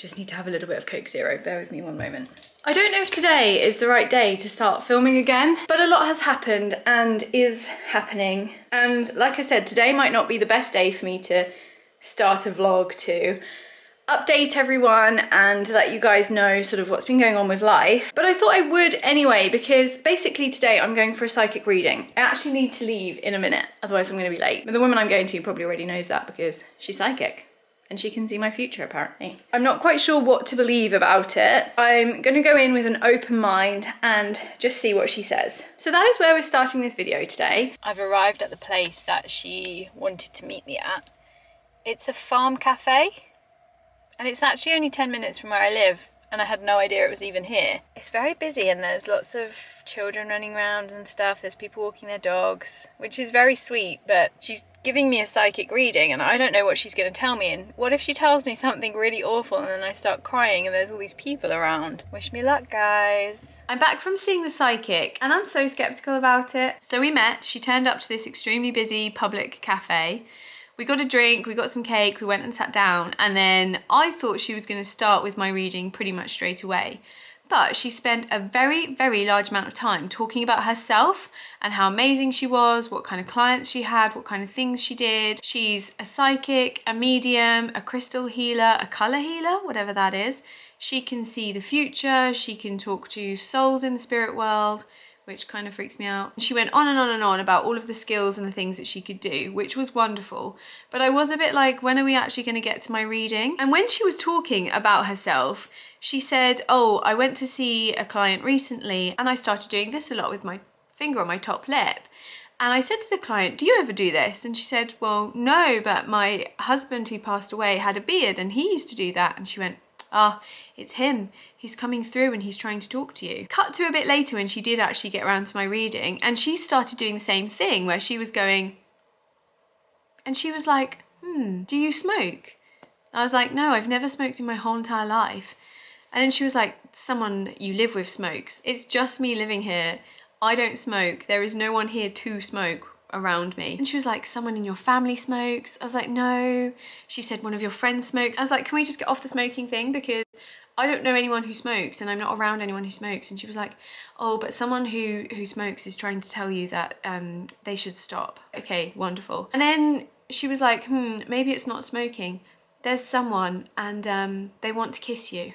just need to have a little bit of Coke Zero. Bear with me one moment. I don't know if today is the right day to start filming again, but a lot has happened and is happening. And like I said, today might not be the best day for me to start a vlog to update everyone and let you guys know sort of what's been going on with life. But I thought I would anyway, because basically today I'm going for a psychic reading. I actually need to leave in a minute, otherwise I'm gonna be late. But the woman I'm going to probably already knows that because she's psychic and she can see my future apparently. I'm not quite sure what to believe about it. I'm gonna go in with an open mind and just see what she says. So that is where we're starting this video today. I've arrived at the place that she wanted to meet me at. It's a farm cafe. And it's actually only 10 minutes from where I live, and I had no idea it was even here. It's very busy and there's lots of children running around and stuff. There's people walking their dogs, which is very sweet, but she's giving me a psychic reading and I don't know what she's going to tell me. And what if she tells me something really awful and then I start crying and there's all these people around? Wish me luck, guys. I'm back from seeing the psychic and I'm so skeptical about it. So we met, she turned up to this extremely busy public cafe. We got a drink, we got some cake, we went and sat down, and then I thought she was going to start with my reading pretty much straight away. But she spent a very, very large amount of time talking about herself and how amazing she was, what kind of clients she had, what kind of things she did. She's a psychic, a medium, a crystal healer, a colour healer, whatever that is. She can see the future, she can talk to souls in the spirit world, which kind of freaks me out. She went on and on and on about all of the skills and the things that she could do, which was wonderful. But I was a bit like, when are we actually going to get to my reading? And when she was talking about herself, she said, oh, I went to see a client recently and I started doing this a lot with my finger on my top lip. And I said to the client, do you ever do this? And she said, well, no, but my husband who passed away had a beard and he used to do that. And she went, ah, it's him. He's coming through and he's trying to talk to you. Cut to a bit later when she did actually get around to my reading and she started doing the same thing where she was going, and she was like, do you smoke? I was like, no, I've never smoked in my whole entire life. And then she was like, someone you live with smokes. It's just me living here. I don't smoke. There is no one here to smoke around me. And she was like, someone in your family smokes? I was like, no. She said, one of your friends smokes. I was like, can we just get off the smoking thing? Because I don't know anyone who smokes and I'm not around anyone who smokes. And she was like, oh, but someone who smokes is trying to tell you that they should stop. Okay, wonderful. And then she was like, maybe it's not smoking. There's someone and they want to kiss you.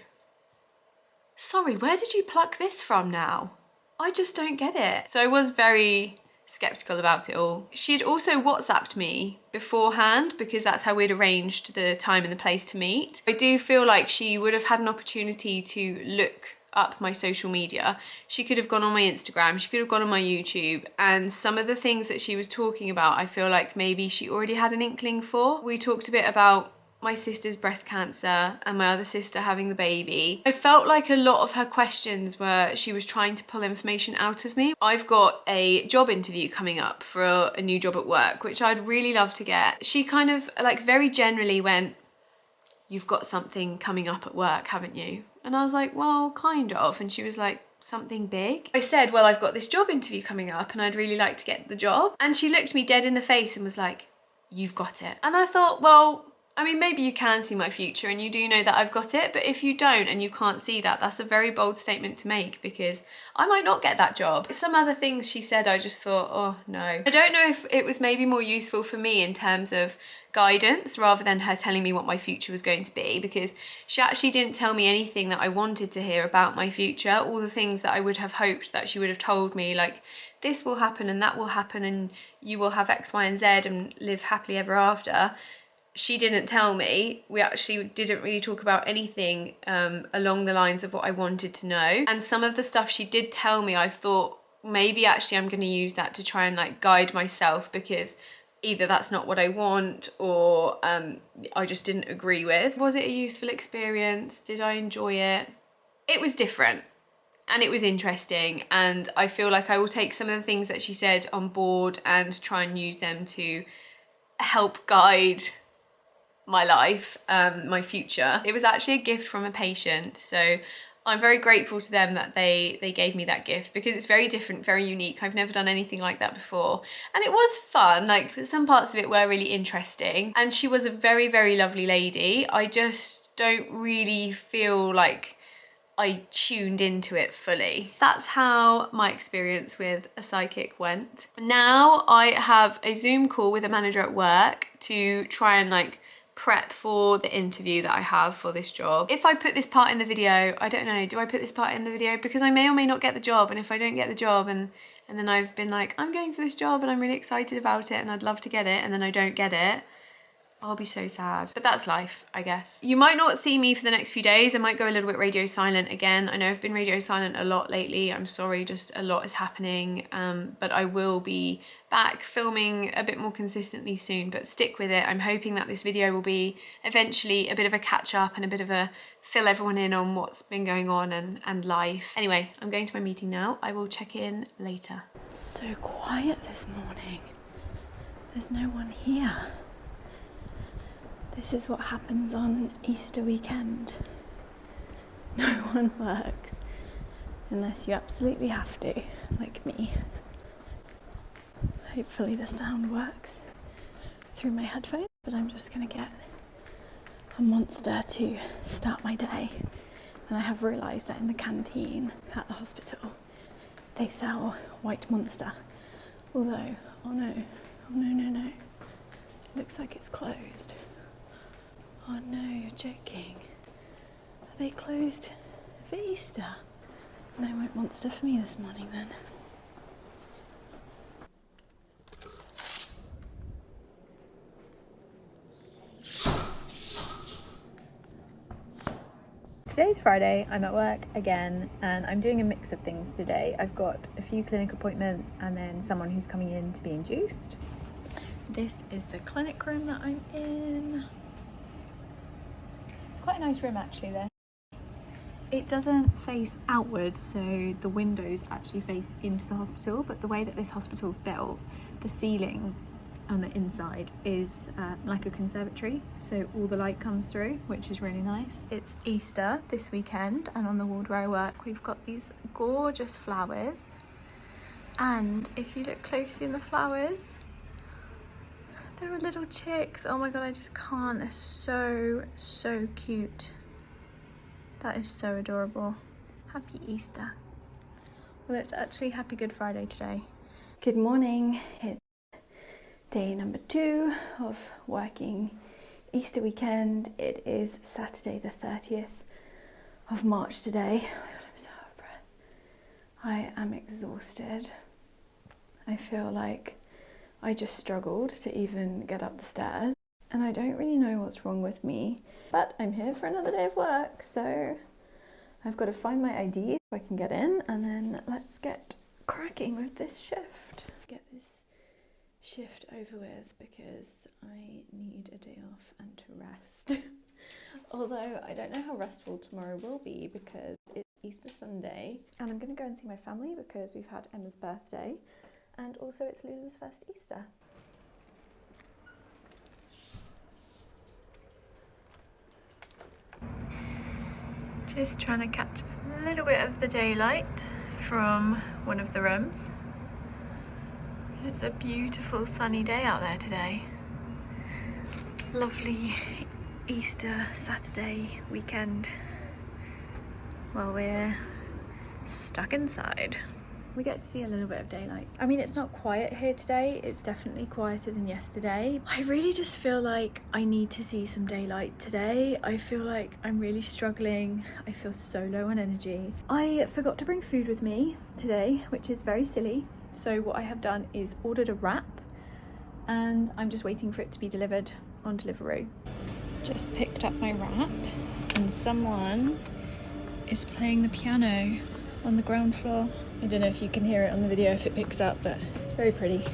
Sorry, where did you pluck this from now? I just don't get it. So I was very skeptical about it all. She'd also WhatsApped me beforehand because that's how we'd arranged the time and the place to meet. I do feel like she would have had an opportunity to look up my social media. She could have gone on my Instagram, she could have gone on my YouTube, and some of the things that she was talking about I feel like maybe she already had an inkling for. We talked a bit about my sister's breast cancer and my other sister having the baby. I felt like a lot of her questions were she was trying to pull information out of me. I've got a job interview coming up for a new job at work, which I'd really love to get. She kind of like very generally went, you've got something coming up at work, haven't you? And I was like, well, kind of. And she was like, something big? I said, well, I've got this job interview coming up and I'd really like to get the job. And she looked me dead in the face and was like, you've got it. And I thought, well, I mean, maybe you can see my future and you do know that I've got it, but if you don't and you can't see that, that's a very bold statement to make because I might not get that job. Some other things she said, I just thought, oh no. I don't know if it was maybe more useful for me in terms of guidance rather than her telling me what my future was going to be, because she actually didn't tell me anything that I wanted to hear about my future. All the things that I would have hoped that she would have told me, like this will happen and that will happen and you will have X, Y and Z and live happily ever after. She didn't tell me. We actually didn't really talk about anything along the lines of what I wanted to know. And some of the stuff she did tell me, I thought maybe actually I'm going to use that to try and like guide myself, because either that's not what I want or I just didn't agree with. Was it a useful experience? Did I enjoy it? It was different and it was interesting, and I feel like I will take some of the things that she said on board and try and use them to help guide my life, my future. It was actually a gift from a patient, so I'm very grateful to them that they gave me that gift, because it's very different, very unique. I've never done anything like that before, and it was fun. Like some parts of it were really interesting, and she was a very, very lovely lady. I just just don't really feel like I tuned into it fully. That's how my experience with a psychic went. Now I have a Zoom call with a manager at work to try and like prep for the interview that I have for this job. If I put this part in the video, I don't know, do I put this part in the video? Because I may or may not get the job, and if I don't get the job and then I've been like, I'm going for this job and I'm really excited about it and I'd love to get it, and then I don't get it, I'll be so sad. But that's life, I guess. You might not see me for the next few days. I might go a little bit radio silent again. I know I've been radio silent a lot lately. I'm sorry, just a lot is happening. But I will be back filming a bit more consistently soon, but stick with it. I'm hoping that this video will be eventually a bit of a catch up and a bit of a fill everyone in on what's been going on and life. Anyway, I'm going to my meeting now. I will check in later. It's so quiet this morning. There's no one here. This is what happens on Easter weekend. No one works unless you absolutely have to, like me. Hopefully the sound works through my headphones, but I'm just gonna get a Monster to start my day. And I have realised that in the canteen at the hospital they sell white Monster. Although, oh no, looks like it's closed. Oh no, you're joking. Are they closed for Easter? No white Monster for me this morning then. Today's Friday, I'm at work again and I'm doing a mix of things today. I've got a few clinic appointments and then someone who's coming in to be induced. This is the clinic room that I'm in. Quite a nice room actually there. It doesn't face outwards, so the windows actually face into the hospital, but the way that this hospital's built, the ceiling on the inside is like a conservatory, so all the light comes through, which is really nice. It's Easter this weekend, and on the ward where I work we've got these gorgeous flowers, and if you look closely in the flowers, there are little chicks. Oh my god, I just can't. They're so cute. That is so adorable. Happy Easter. Well, it's actually Happy Good Friday today. Good morning. It's day number 2 of working Easter weekend. It is Saturday the 30th of March today. Oh my god, I'm so out of breath. I am exhausted. I feel like I just struggled to even get up the stairs, and I don't really know what's wrong with me, but I'm here for another day of work, so I've got to find my ID so I can get in, and then let's get cracking with this shift. Get this shift over with because I need a day off and to rest. Although I don't know how restful tomorrow will be because it's Easter Sunday, and I'm going to go and see my family because we've had Emma's birthday. And also it's Lula's first Easter. Just trying to catch a little bit of the daylight from one of the rooms. It's a beautiful sunny day out there today. Lovely Easter Saturday weekend while we're stuck inside. We get to see a little bit of daylight. I mean, it's not quiet here today. It's definitely quieter than yesterday. I really just feel like I need to see some daylight today. I feel like I'm really struggling. I feel so low on energy. I forgot to bring food with me today, which is very silly. So what I have done is ordered a wrap and I'm just waiting for it to be delivered on Deliveroo. Just picked up my wrap and someone is playing the piano on the ground floor. I don't know if you can hear it on the video if it picks up, but it's very pretty.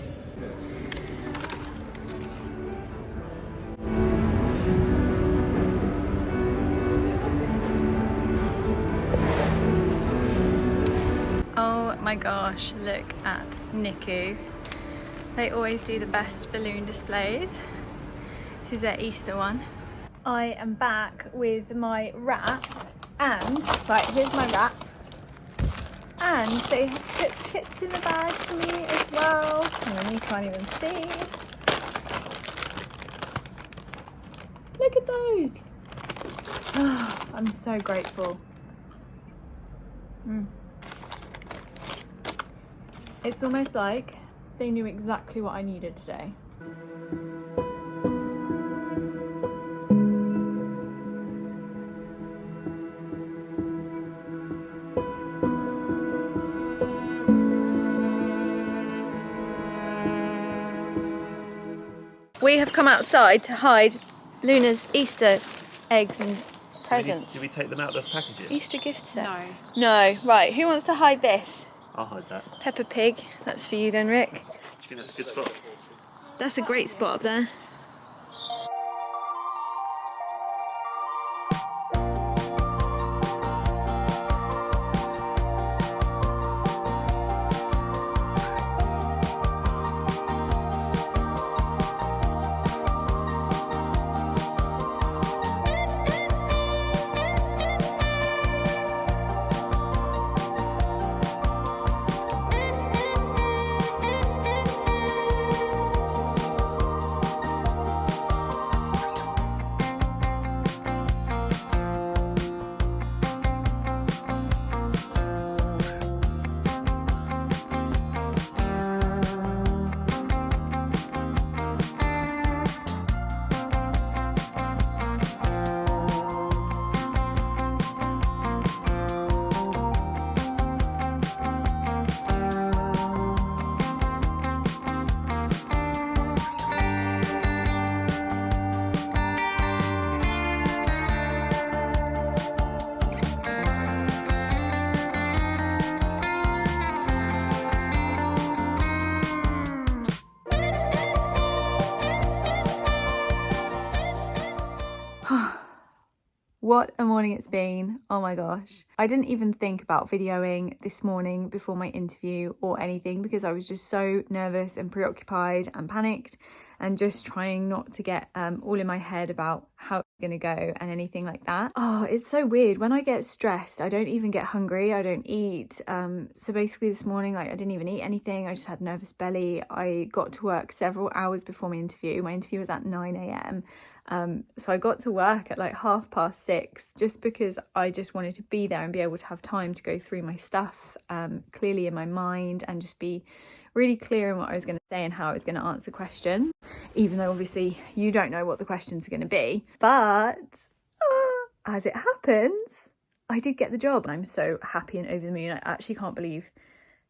Oh my gosh, look at Niku. They always do the best balloon displays. This is their Easter one. I am back with my wrap and, right, here's my wrap. And they put chips in the bag for me as well. And then you can't even see. Look at those. I'm so grateful. It's almost like they knew exactly what I needed today. We have come outside to hide Luna's Easter eggs and presents. Did we take them out of the packaging? Easter gift set? No. No. Right, who wants to hide this? I'll hide that. Peppa Pig. That's for you then, Rick. Do you think that's a good spot? That's a great spot up there. What a morning it's been. Oh my gosh. I didn't even think about videoing this morning before my interview or anything because I was just so nervous and preoccupied and panicked and just trying not to get all in my head about how it's gonna go and anything like that. Oh, it's so weird. When I get stressed, I don't even get hungry. I don't eat. So basically this morning, like I didn't even eat anything. I just had nervous belly. I got to work several hours before my interview. My interview was at 9 a.m. So I got to work at like 6:30 just because I just wanted to be there and be able to have time to go through my stuff clearly in my mind and just be really clear in what I was going to say and how I was going to answer questions, even though obviously you don't know what the questions are going to be. But as it happens, I did get the job and I'm so happy and over the moon. I actually can't believe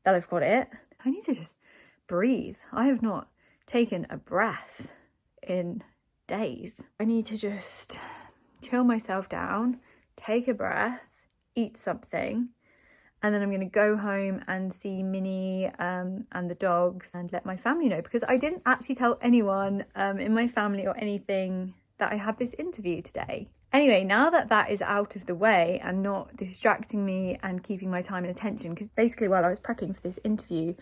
that I've got it. I need to just breathe. I have not taken a breath in days. I need to just chill myself down, take a breath, eat something, and then I'm going to go home and see Minnie and the dogs and let my family know, because I didn't actually tell anyone in my family or anything that I had this interview today. Anyway, now that that is out of the way and not distracting me and keeping my time and attention, because basically while I was prepping for this interview,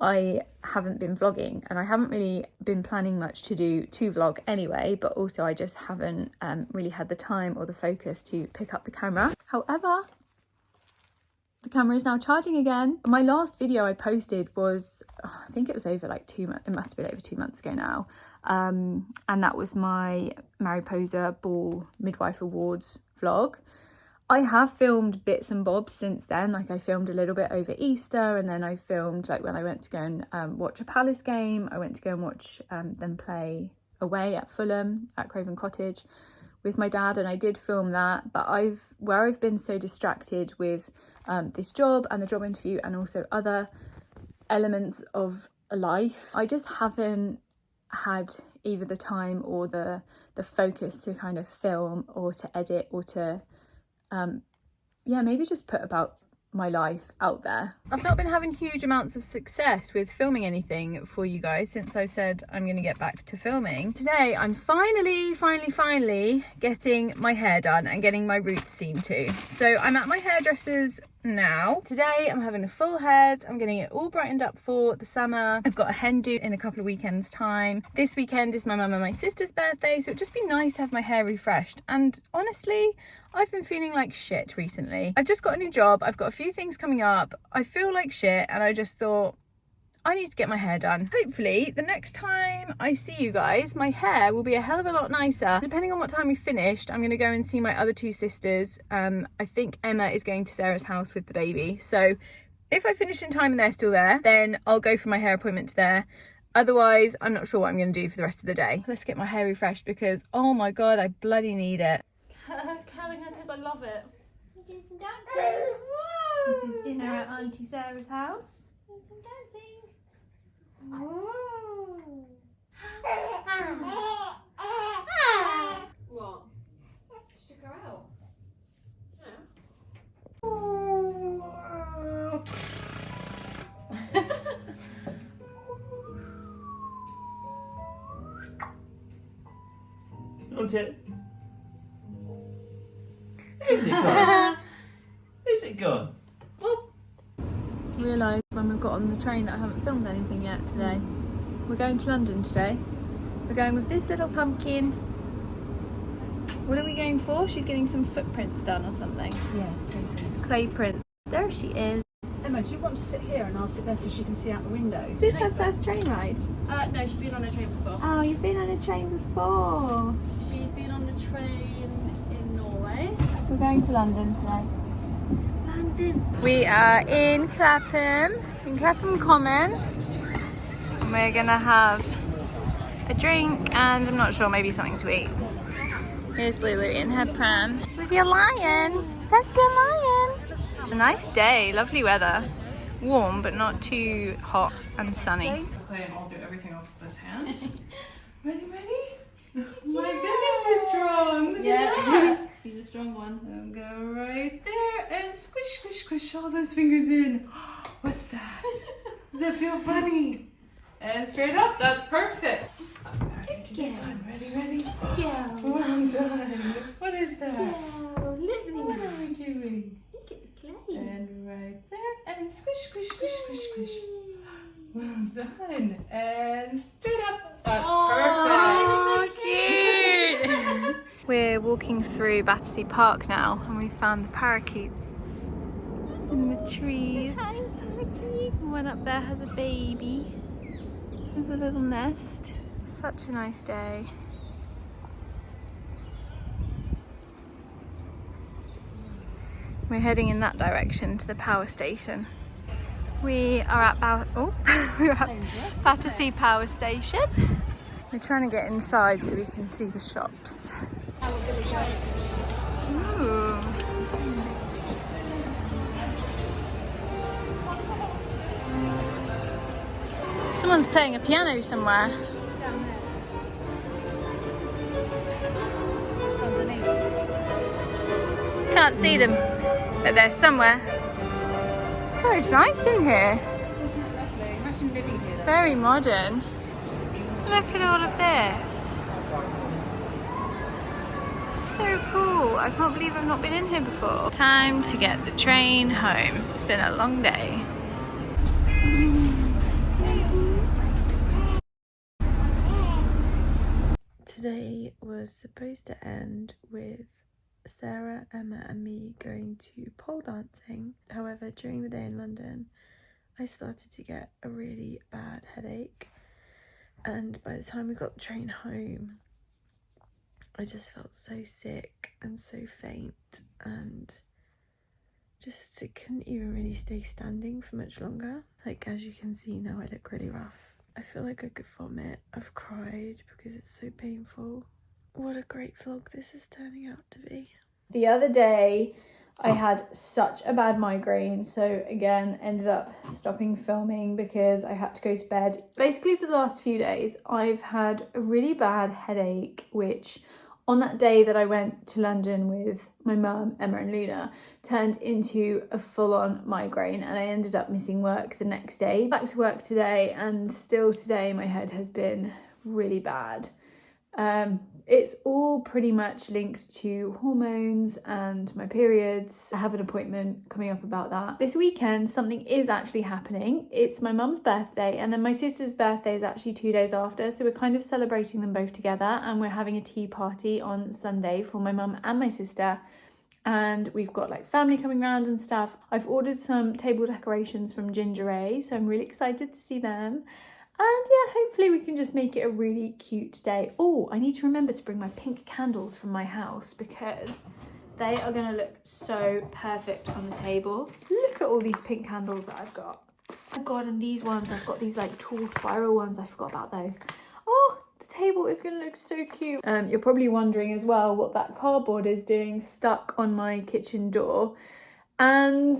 I haven't been vlogging and I haven't really been planning much to vlog anyway, but also I just haven't really had the time or the focus to pick up the camera. However, the camera is now charging again. My last video I posted was, I think it was over like 2 months, it must have been over 2 months ago now. And that was my Mariposa Ball Midwife Awards vlog. I have filmed bits and bobs since then, like I filmed a little bit over Easter, and then I filmed like when I went to go and watch a Palace game. I went to go and watch them play away at Fulham at Craven Cottage with my dad, and I did film that. But where I've been so distracted with this job and the job interview and also other elements of life, I just haven't had either the time or the focus to kind of film or to edit or to maybe just put about my life out there. I've not been having huge amounts of success with filming anything for you guys since I've said I'm going to get back to filming. Today I'm finally getting my hair done and getting my roots seen to. So I'm at my hairdresser's now. Today I'm having a full head. I'm getting it all brightened up for the summer. I've got a hen do in a couple of weekends time. This weekend is my mum and my sister's birthday, so it'd just be nice to have my hair refreshed. And honestly, I've been feeling like shit recently. I've just got a new job. I've got a few things coming up. I feel like shit, and I just thought I need to get my hair done. Hopefully the next time I see you guys, my hair will be a hell of a lot nicer. Depending on what time we finished, I'm gonna go and see my other two sisters. I think Emma is going to Sarah's house with the baby. So if I finish in time and they're still there, then I'll go for my hair appointment to there. Otherwise, I'm not sure what I'm gonna do for the rest of the day. Let's get my hair refreshed because, oh my God, I bloody need it. Curling her toes, I love it. Do some dancing. Whoa. This is dinner at Auntie Sarah's house. Do some dancing. Whoa. What? Stick her out. Want it? Is it gone? Is it gone? Realised when we got on the train that I haven't filmed anything yet today. We're going to London today. We're going with this little pumpkin. What are we going for? She's getting some footprints done or something. Yeah, clay prints. Clay print. There she is. Emma, do you want to sit here and I'll sit there so she can see out the window? Is this her first train ride? No, she's been on a train before. Oh, you've been on a train before. She's been on a train in Norway. We're going to London today. London. We are in Clapham Common. And we're gonna have a drink and I'm not sure, maybe something to eat. Here's Lulu in her pram with your lion. That's your lion. A nice day, lovely weather. Warm but not too hot and sunny. I'll do everything else with this hand. Ready? My goodness, you're strong. Look at that. She's a strong one. And go right there and squish all those fingers in. What's that? Does that feel funny? And straight up, that's perfect. Alright, do this one. Ready? Yeah. Well done. What is that? Oh, look at What are we doing? Look at the clay. And right there, and squish. Well done. And straight up. That's perfect. Cute! We're walking through Battersea Park now and we found the parakeets in the trees. One up there has a baby. There's a little nest. Such a nice day. We're heading in that direction to the power station. We are at Battersea Power Station. We're trying to get inside so we can see the shops. Ooh. Someone's playing a piano somewhere. Can't see them, but they're somewhere. Oh, it's nice in here. Imagine living here. Very modern. Look at all of this. So cool. I can't believe I've not been in here before. Time to get the train home. It's been a long day. Today was supposed to end with Sarah, Emma and me going to pole dancing. However, during the day in London, I started to get a really bad headache. And by the time we got the train home, I just felt so sick and so faint and just couldn't even really stay standing for much longer. Like, as you can see now, I look really rough. I feel like I could vomit. I've cried because it's so painful. What a great vlog this is turning out to be. The other day, I had such a bad migraine, so again, ended up stopping filming because I had to go to bed. Basically, for the last few days, I've had a really bad headache, which on that day that I went to London with my mum, Emma and Luna, turned into a full-on migraine and I ended up missing work the next day. Back to work today, and still today my head has been really bad. It's all pretty much linked to hormones and my periods. I have an appointment coming up about that. This weekend, something is actually happening. It's my mum's birthday, and then my sister's birthday is actually 2 days after. So we're kind of celebrating them both together, and we're having a tea party on Sunday for my mum and my sister. and we've got like family coming around and stuff. I've ordered some table decorations from Ginger Ale, so I'm really excited to see them. And yeah, hopefully we can just make it a really cute day. Oh, I need to remember to bring my pink candles from my house because they are going to look so perfect on the table. Look at all these pink candles that I've got. Oh god, and these ones, I've got these like tall spiral ones. I forgot about those. Oh, the table is going to look so cute. You're probably wondering as well what that cardboard is doing stuck on my kitchen door. And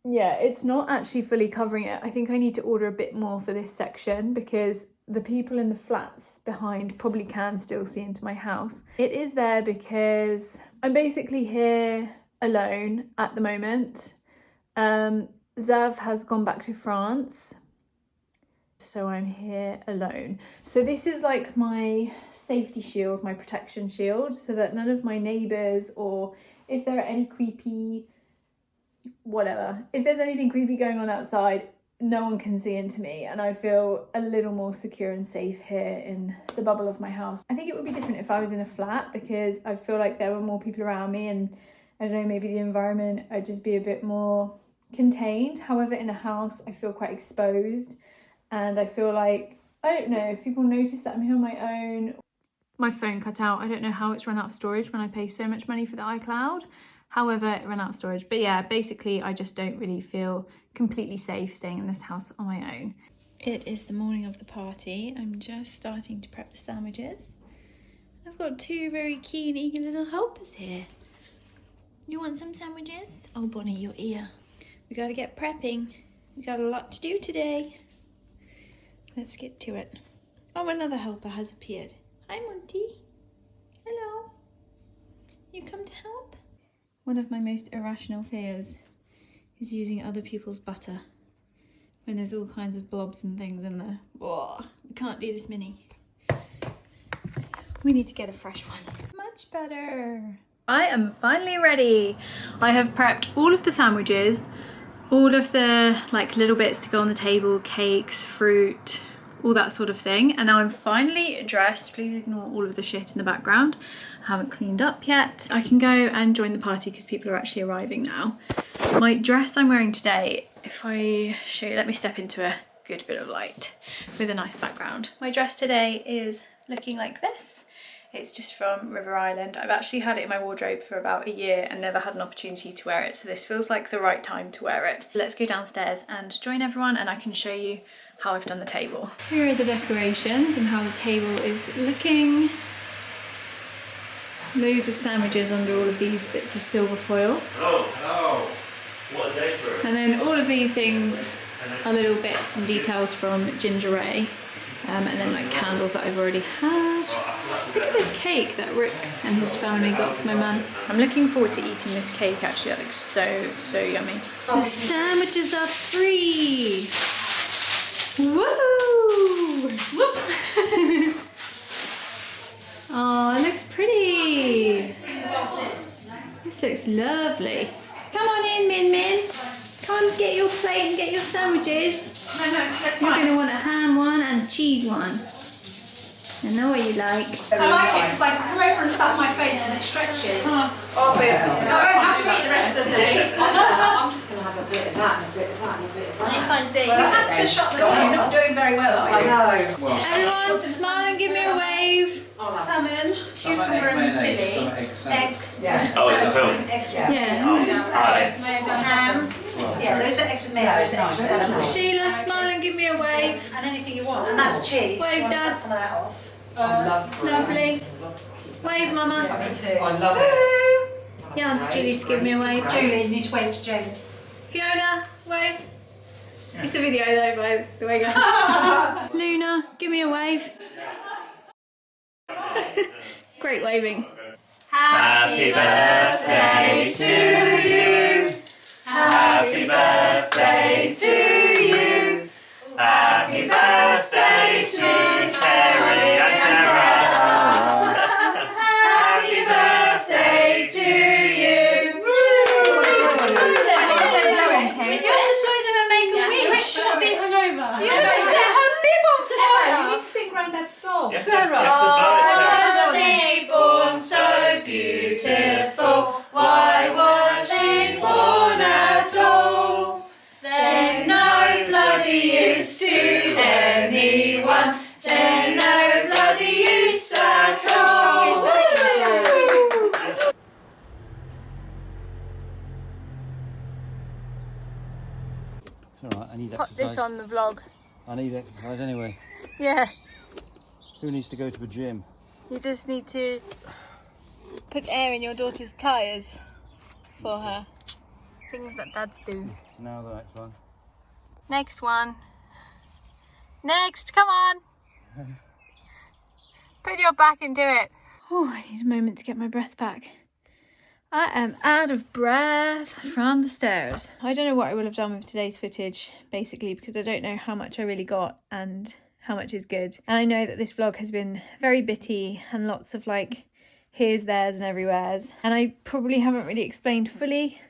yeah, it's not actually fully covering it. I think I need to order a bit more for this section because the people in the flats behind probably can still see into my house. It is there because I'm basically here alone at the moment. Zav has gone back to France, so I'm here alone. So this is like my safety shield, my protection shield, so that none of my neighbours, or if there are any creepy whatever, if there's anything creepy going on outside, no one can see into me, and I feel a little more secure and safe here in the bubble of my house. I think it would be different if I was in a flat because I feel like there were more people around me, and I don't know, maybe the environment would just be a bit more contained. However, in a house I feel quite exposed, and I feel like, I don't know, if people notice that I'm here on my own. My phone cut out. I don't know how it's run out of storage when I pay so much money for the iCloud. However, it ran out of storage. But yeah, basically I just don't really feel completely safe staying in this house on my own. It is the morning of the party. I'm just starting to prep the sandwiches. I've got two very keen, eager little helpers here. You want some sandwiches? Oh, Bonnie, your ear. We gotta get prepping. We got a lot to do today. Let's get to it. Oh, another helper has appeared. Hi, Monty. Hello. You come to help? One of my most irrational fears is using other people's butter when there's all kinds of blobs and things in there. Oh, we can't do this, Minnie. We need to get a fresh one. Much better. I am finally ready. I have prepped all of the sandwiches, all of the like little bits to go on the table, cakes, fruit, all that sort of thing. And now I'm finally dressed. Please ignore all of the shit in the background. I haven't cleaned up yet. I can go and join the party because people are actually arriving now. My dress I'm wearing today, if I show you, let me step into a good bit of light with a nice background. My dress today is looking like this. It's just from River Island. I've actually had it in my wardrobe for about a year and never had an opportunity to wear it, so this feels like the right time to wear it. Let's go downstairs and join everyone and I can show you how I've done the table. Here are the decorations and how the table is looking. Loads of sandwiches under all of these bits of silver foil. Oh, what a day for it. And then all of these things are little bits and details from Ginger Ale. And then like candles that I've already had. Look at this cake that Rick and his family got for my mum. I'm looking forward to eating this cake actually, that looks so yummy. The sandwiches are free! Woo! Whoop! Oh, it looks pretty. This looks lovely. Come on in, Min Min. Come on, get your plate and get your sandwiches. No, that's You're fine. going to want a ham one and a cheese one. I know what you like. I like it because I can come over and stuff my face and it stretches. Oh, So I don't have to eat the rest of the day. I'm just going to have a bit of that and a bit of that and a bit of that. I find Dave. You have to shut the door. You're not doing very well, are I you? know. Everyone smile and give me a wave. Salmon, cucumber and Philly. Eggs. Yeah. Oh, it's a film. Eggs. Yeah. Ham. Yeah, those are extra mayo, those are extra salmon. Sheila, smile and give me a wave. And anything you want. And that's cheese. Wave, You want to Dad. cut some of that off. I love Lovely. Wave, Mama. Me too. I love it. Yeah, Auntie Julie's to give me a wave. Julie, you need to wave to Jane. Fiona, wave. It's a video though, by the way, guys. Luna, give me a wave. Great waving. Happy birthday to you. Happy birthday to you. Happy birthday to Terry and Sarah. Happy birthday to you. You just set her bib on fire. You need to sing Grandad's song. You have to blow it to her. Was she born so beautiful? Why It's alright, I need Put exercise. this on the vlog. I need exercise anyway. Yeah, Who needs to go to a gym? you just need to put air in your daughter's tyres for her. Things that dads do. Now the next one. Next one. Next, come on. Put your back into it. Oh, I need a moment to get my breath back. I am out of breath from the stairs. I don't know what I will have done with today's footage, basically, because I don't know how much I really got and how much is good. And I know that this vlog has been very bitty and lots of like here's, there's and everywheres. And I probably haven't really explained fully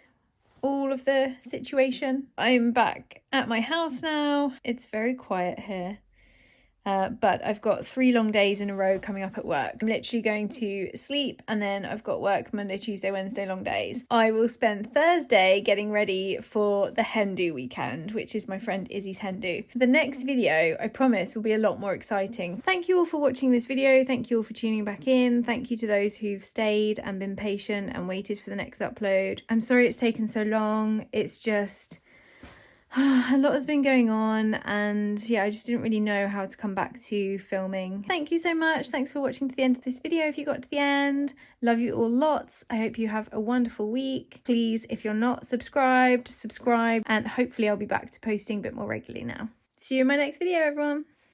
all of the situation. I'm back at my house now. It's very quiet here. But I've got 3 long days in a row coming up at work. I'm literally going to sleep and then I've got work Monday, Tuesday, Wednesday, long days. I will spend Thursday getting ready for the hen do weekend, which is my friend Izzy's hen do. The next video, I promise, will be a lot more exciting. Thank you all for watching this video. Thank you all for tuning back in. Thank you to those who've stayed and been patient and waited for the next upload. I'm sorry it's taken so long. It's just... a lot has been going on and yeah, I just didn't really know how to come back to filming. Thank you so much. Thanks for watching to the end of this video if you got to the end. Love you all lots. I hope you have a wonderful week. Please, if you're not subscribed, subscribe, and hopefully I'll be back to posting a bit more regularly now. See you in my next video, everyone.